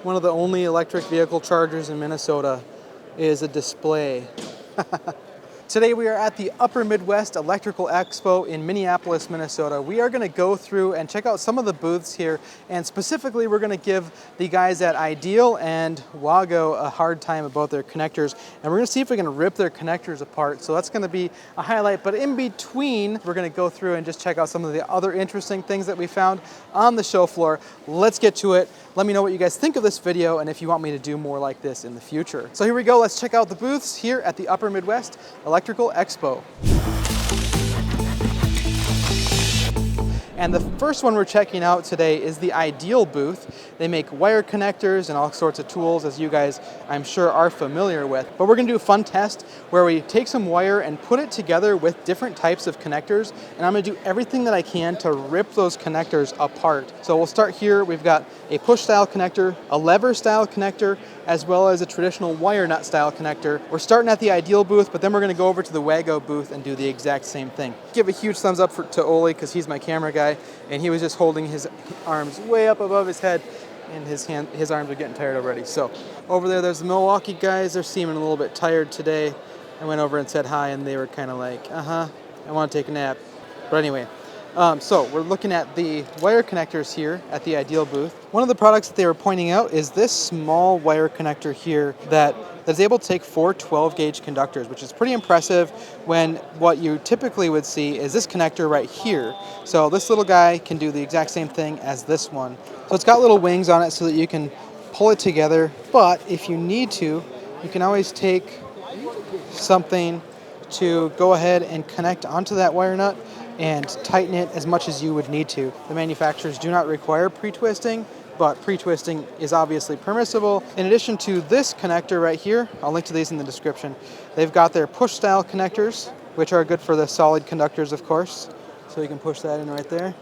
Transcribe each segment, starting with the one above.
One of the only electric vehicle chargers in Minnesota is a display. Today we are at the Upper Midwest Electrical Expo in Minneapolis, Minnesota. We are going to go through and check out some of the booths here, and specifically we're going to give the guys at Ideal and Wago a hard time about their connectors, and we're going to see if we can rip their connectors apart. So that's going to be a highlight, but in between we're going to go through and just check out some of the other interesting things that we found on the show floor. Let's get to it. Let me know what you guys think of this video and if you want me to do more like this in the future. So here we go, let's check out the booths here at the Upper Midwest Electrical Expo. And the first one we're checking out today is the Ideal booth. They make wire connectors and all sorts of tools, as you guys, I'm sure, are familiar with. But we're gonna do a fun test where we take some wire and put it together with different types of connectors, and I'm gonna do everything that I can to rip those connectors apart. So we'll start here. We've got a push style connector, a lever style connector, as well as a traditional wire nut style connector. We're starting at the Ideal booth, but then we're gonna go over to the Wago booth and do the exact same thing. Give a huge thumbs up to Ole, because he's my camera guy, and he was just holding his arms way up above his head, and his arms are getting tired already. So over there's the Milwaukee guys. They're seeming a little bit tired today. I went over and said hi, and they were kind of like, I want to take a nap. But anyway, so we're looking at the wire connectors here at the Ideal booth. One of the products that they were pointing out is this small wire connector here that's able to take 4 12-gauge conductors, which is pretty impressive when what you typically would see is this connector right here. So this little guy can do the exact same thing as this one. So it's got little wings on it so that you can pull it together, but if you need to, you can always take something to go ahead and connect onto that wire nut and tighten it as much as you would need to. The manufacturers do not require pre-twisting, but pre-twisting is obviously permissible. In addition to this connector right here, I'll link to these in the description, they've got their push style connectors, which are good for the solid conductors, of course. So you can push that in right there,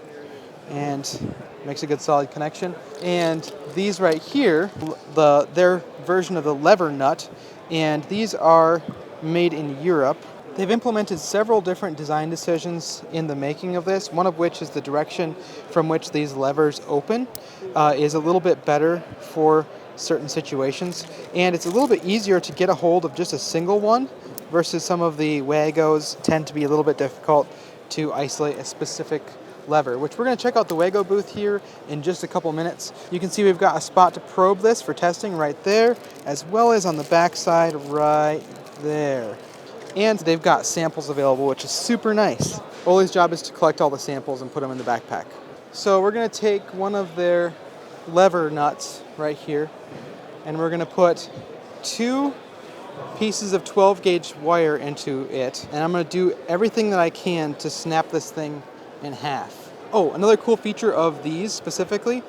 and makes a good solid connection. And these right here, their version of the lever nut, and these are made in Europe. They've implemented several different design decisions in the making of this, one of which is the direction from which these levers open is a little bit better for certain situations, and it's a little bit easier to get a hold of just a single one versus some of the Wagos tend to be a little bit difficult to isolate a specific lever, which we're going to check out the Wago booth here in just a couple minutes. You can see we've got a spot to probe this for testing right there, as well as on the back side right there. And they've got samples available, which is super nice. Ole's job is to collect all the samples and put them in the backpack. So we're going to take one of their lever nuts right here, and we're going to put 2 pieces of 12-gauge wire into it, and I'm going to do everything that I can to snap this thing in half. Oh, another cool feature of these specifically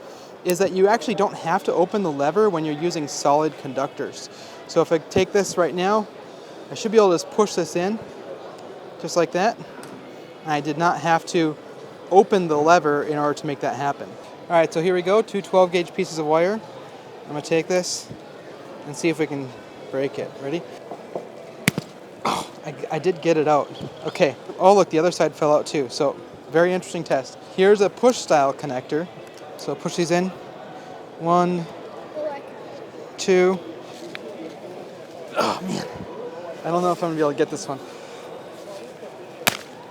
is that you actually don't have to open the lever when you're using solid conductors. So if I take this right now, I should be able to just push this in, just like that. I did not have to open the lever in order to make that happen. All right, so here we go, 2 12-gauge pieces of wire. I'm gonna take this and see if we can break it. Ready? Oh, I did get it out. Okay. Oh, look, the other side fell out too. So very interesting test. Here's a push style connector. So push these in. 1, 2. Oh man, I don't know if I'm gonna be able to get this one.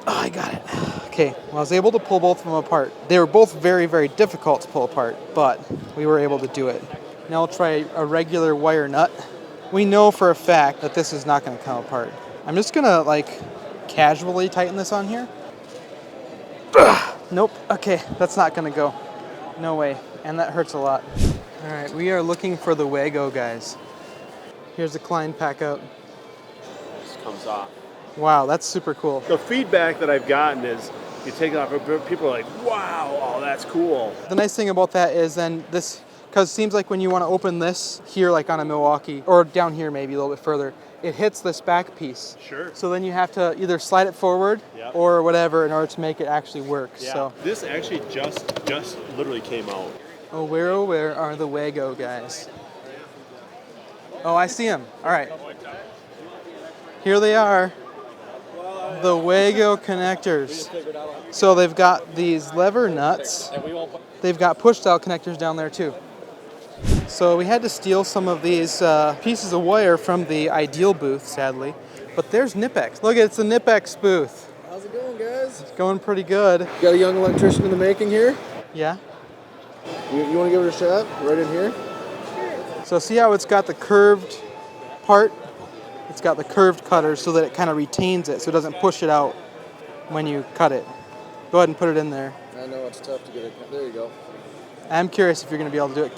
Oh, I got it. Okay, well, I was able to pull both of them apart. They were both very, very difficult to pull apart, but we were able to do it. Now we'll try a regular wire nut. We know for a fact that this is not gonna come apart. I'm just gonna casually tighten this on here. Nope, okay, that's not gonna go. No way, and that hurts a lot. All right, we are looking for the Wago guys. Here's the Klein pack out. This comes off. Wow, that's super cool. The feedback that I've gotten is you take it off, people are like, wow, oh, that's cool. The nice thing about that is then this, because it seems like when you want to open this here, like on a Milwaukee, or down here maybe a little bit further, it hits this back piece. Sure. So then you have to either slide it forward or whatever in order to make it actually work. Yeah. So This actually just literally came out. oh, where are the Wago guys? Oh, I see them. All right. Here they are. The Wago connectors. So they've got these lever nuts. They've got push style connectors down there too. So we had to steal some of these pieces of wire from the Ideal booth, sadly. But there's Knipex. Look, it's the Knipex booth. How's it going, guys? It's going pretty good. Got a young electrician in the making here. Yeah. You want to give it a shot? Right in here? So see how it's got the curved part? It's got the curved cutter so that it kind of retains it so it doesn't push it out when you cut it. Go ahead and put it in there. I know it's tough to get it. There you go. I'm curious if you're going to be able to do it.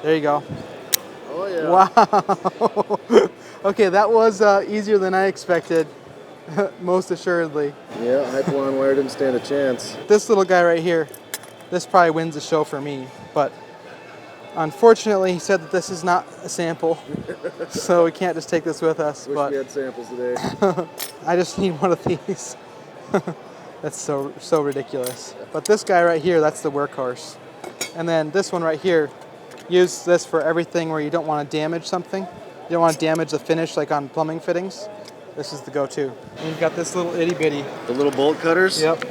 There you go. Oh, yeah. Wow. Okay, that was easier than I expected, most assuredly. Yeah, Hypalon wire didn't stand a chance. This little guy right here, this probably wins the show for me, but unfortunately he said that this is not a sample, so we can't just take this with us. Wish But we had samples today. I just need one of these. That's so ridiculous. But this guy right here, that's the workhorse. And then this one right here, use this for everything where you don't want to damage something. You don't want to damage the finish like on plumbing fittings. This is the go-to. And you've got this little itty bitty. The little bolt cutters? Yep.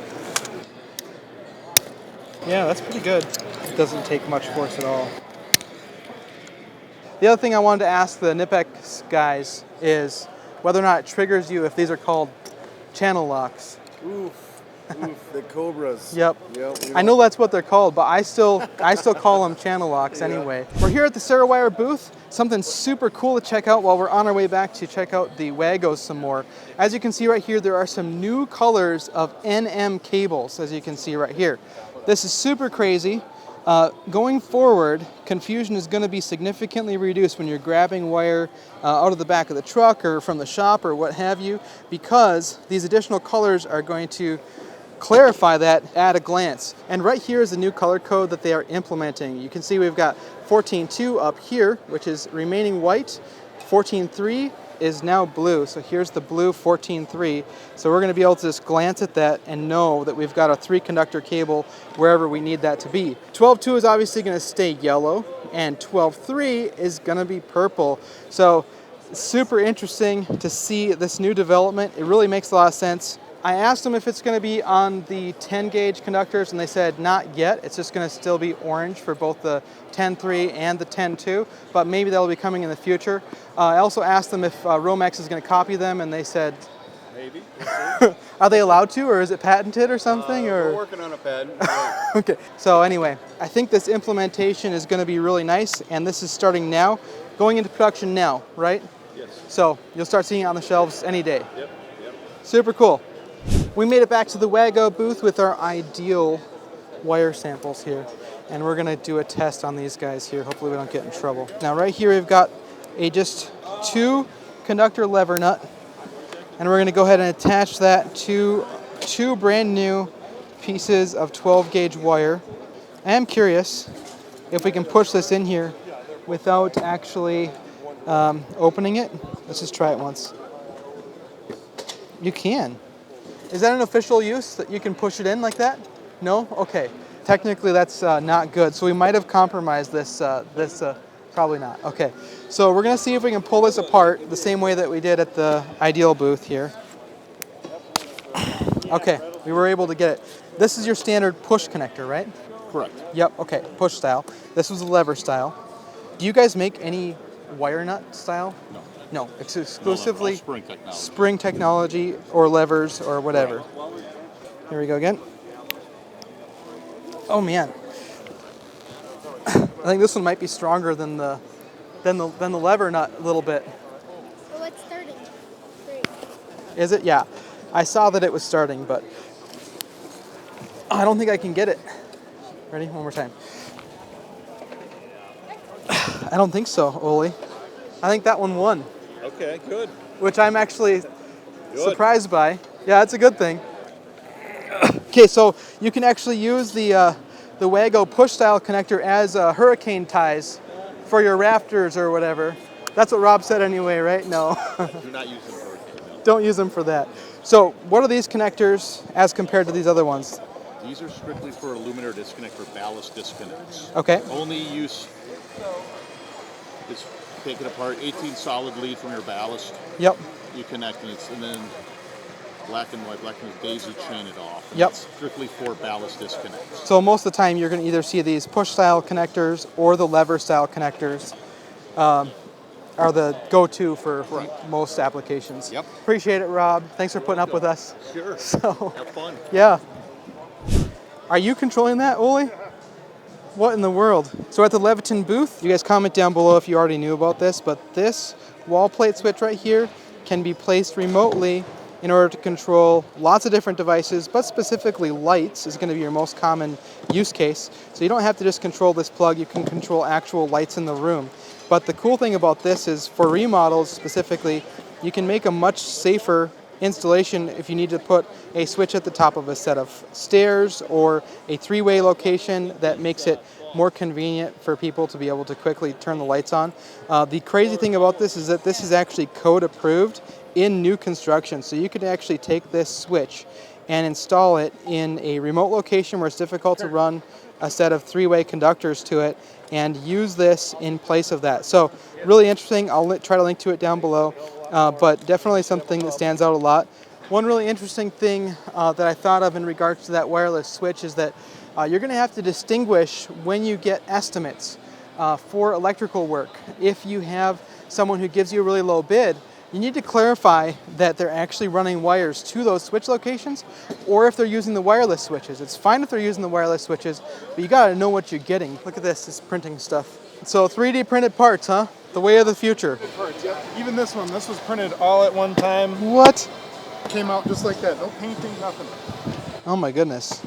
Yeah, that's pretty good. It doesn't take much force at all. The other thing I wanted to ask the Knipex guys is whether or not it triggers you if these are called channel locks. Oof. Oof, the Cobras. Yep. Yep. I know that's what they're called, but I still call them channel locks anyway. We're here at the Sarawire booth. Something super cool to check out while we're on our way back to check out the Wagos some more. As you can see right here, there are some new colors of NM cables, as you can see right here. This is super crazy. Going forward, confusion is going to be significantly reduced when you're grabbing wire out of the back of the truck or from the shop or what have you, because these additional colors are going to clarify that at a glance. And right here is the new color code that they are implementing. You can see we've got 14.2 up here, which is remaining white. 14.3 is now blue. So here's the blue 14.3. So we're going to be able to just glance at that and know that we've got a 3-conductor cable wherever we need that to be. 12.2 is obviously going to stay yellow, and 12.3 is going to be purple. So super interesting to see this new development. It really makes a lot of sense. I asked them if it's going to be on the 10 gauge conductors, and they said not yet. It's just going to still be orange for both the 10.3 and the 10.2, but maybe that'll be coming in the future. I also asked them if Romex is going to copy them, and they said maybe. Are they allowed to, or is it patented or something? We're working on a patent. Okay, so anyway, I think this implementation is going to be really nice, and this is starting now, going into production now, right? Yes. So you'll start seeing it on the shelves any day. Yep. Super cool. We made it back to the Wago booth with our Ideal wire samples here, and we're going to do a test on these guys here. Hopefully we don't get in trouble. Now right here we've got a just 2-conductor lever nut, and we're going to go ahead and attach that to 2 brand new pieces of 12 gauge wire. I am curious if we can push this in here without actually opening it. Let's just try it once. You can. Is that an official use that you can push it in like that? No? Okay. Technically that's not good. So we might have compromised this, probably not. Okay. So we're going to see if we can pull this apart the same way that we did at the Ideal booth here. Okay. We were able to get it. This is your standard push connector, right? Correct. Yep. Okay. Push style. This was the lever style. Do you guys make any wire nut style? No. No, it's exclusively spring technology. Spring technology or levers or whatever. Here we go again. Oh man, I think this one might be stronger than the lever nut a little bit. Oh, it's starting. Great. Is it? Yeah, I saw that it was starting, but I don't think I can get it. Ready? One more time. I don't think so, Oli. I think that one won. Okay, good. Which I'm actually surprised by. Yeah, that's a good thing. Okay, so you can actually use the Wago push style connector as hurricane ties for your rafters or whatever. That's what Rob said anyway, right? No. Do not use them for hurricane. Don't use them for that. So what are these connectors as compared to these other ones? These are strictly for illuminator disconnect for ballast disconnects. Okay. Only use is take it apart, 18 solid lead from your ballast. Yep. You connect it, and then black and white daisy chain it off. Yep. It's strictly for ballast disconnects. So most of the time you're going to either see these push-style connectors or the lever-style connectors are the go-to for most applications. Yep. Appreciate it, Rob. Thanks for putting up with us. Sure. So, Have fun. yeah. Are you controlling that, Oli? What in the world? So at the Leviton booth, you guys comment down below if you already knew about this, but this wall plate switch right here can be placed remotely in order to control lots of different devices, but specifically lights is going to be your most common use case. So you don't have to just control this plug, you can control actual lights in the room. But the cool thing about this is for remodels specifically, you can make a much safer installation if you need to put a switch at the top of a set of stairs or a three-way location that makes it more convenient for people to be able to quickly turn the lights on. The crazy thing about this is that this is actually code approved in new construction. So you could actually take this switch and install it in a remote location where it's difficult to run a set of three-way conductors to it and use this in place of that. So really interesting. I'll try to link to it down below, but definitely something that stands out a lot. One really interesting thing that I thought of in regards to that wireless switch is that you're going to have to distinguish when you get estimates for electrical work. If you have someone who gives you a really low bid, you need to clarify that they're actually running wires to those switch locations, or if they're using the wireless switches. It's fine if they're using the wireless switches, but you gotta know what you're getting. Look at this, it's printing stuff. So 3D printed parts, huh? The way of the future. Parts, yep. Even this one, this was printed all at one time. What? Came out just like that, no painting, nothing. Oh my goodness.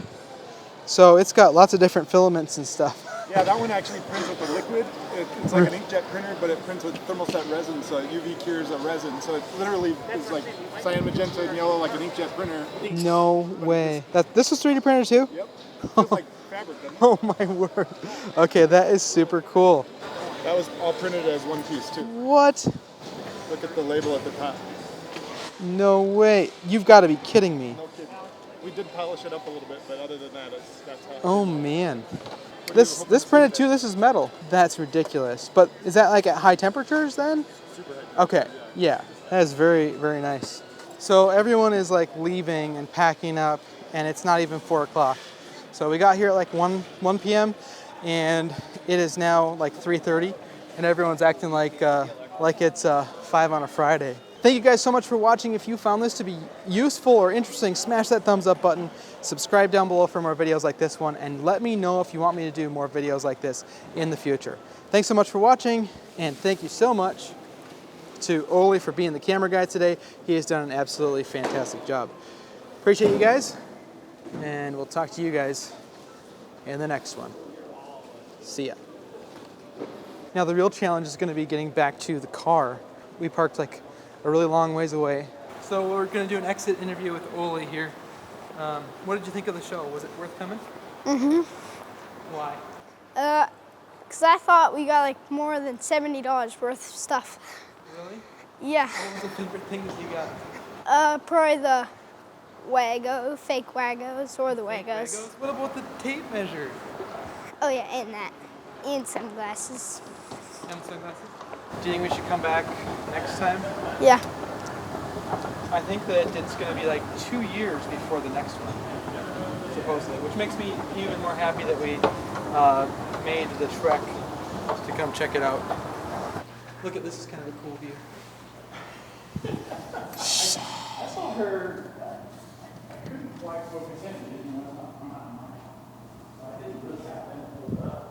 So it's got lots of different filaments and stuff. Yeah, that one actually prints with a liquid. It's like an inkjet printer, but it prints with thermoset resin, so it UV cures a resin. So it literally is like cyan, magenta, and yellow like an inkjet printer. No way. This was 3D printed too? Yep. Just like fabric, doesn't it? Oh my word. Okay, that is super cool. That was all printed as one piece too. What? Look at the label at the top. No way. You've got to be kidding me. No kidding. We did polish it up a little bit, but other than that, that's how. Oh man. This printed too, this is metal. That's ridiculous. But is that like at high temperatures then? Super high. Okay, yeah. That is very, very nice. So everyone is like leaving and packing up and it's not even 4 o'clock. So we got here at like 1 p.m. and it is now like 3:30 and everyone's acting like it's 5 on a Friday. Thank you guys so much for watching. If you found this to be useful or interesting, smash that thumbs up button, subscribe down below for more videos like this one, and let me know if you want me to do more videos like this in the future. Thanks so much for watching, and thank you so much to Oli for being the camera guy today. He has done an absolutely fantastic job. Appreciate you guys, and we'll talk to you guys in the next one. See ya. Now the real challenge is going to be getting back to the car. We parked like a really long ways away. So we're going to do an exit interview with Oli here. What did you think of the show? Was it worth coming? Mm-hmm. Why? Because I thought we got like more than $70 worth of stuff. Really? Yeah. What was the favorite thing that you got? Probably the Wago, fake Wagos, or the Wagos. Legos? What about the tape measure? Oh yeah, and that. And sunglasses. And sunglasses? Do you think we should come back next time? Yeah. I think that it's going to be like 2 years before the next one, supposedly, which makes me even more happy that we made the trek to come check it out. Look at this, is kind of a cool view. I saw her. I couldn't quite focus in. I didn't know. I didn't really have